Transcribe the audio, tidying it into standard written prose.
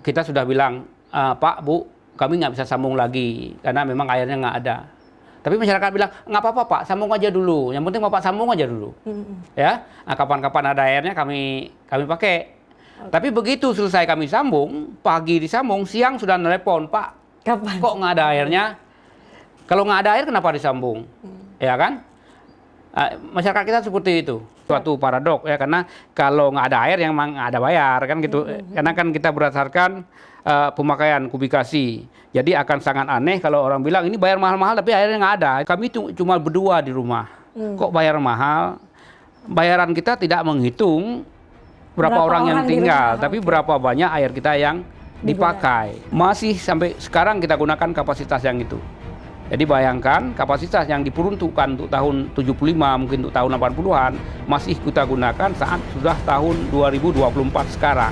kita sudah bilang, Pak, Bu, kami nggak bisa sambung lagi karena memang airnya nggak ada. Tapi masyarakat bilang, nggak apa-apa Pak, sambung aja dulu. Yang penting Bapak sambung aja dulu. Ya, kapan-kapan ada airnya kami pakai. Tapi begitu selesai kami sambung, pagi disambung, siang sudah telepon, Pak, Kapan? kok nggak ada airnya? Kalau nggak ada air, kenapa disambung? Ya kan? Masyarakat kita seperti itu. Suatu paradok ya, karena kalau nggak ada air yang memang nggak ada bayar kan gitu. Karena kan kita berdasarkan pemakaian kubikasi. Jadi akan sangat aneh kalau orang bilang ini bayar mahal-mahal tapi airnya nggak ada. Kami cuma berdua di rumah. Kok bayar mahal? Bayaran kita tidak menghitung berapa orang yang tinggal, tapi berapa banyak air kita yang dipakai. Masih sampai sekarang kita gunakan kapasitas yang itu. Jadi bayangkan kapasitas yang diperuntukkan untuk tahun 75 mungkin untuk tahun 80-an masih kita gunakan saat sudah tahun 2024 sekarang.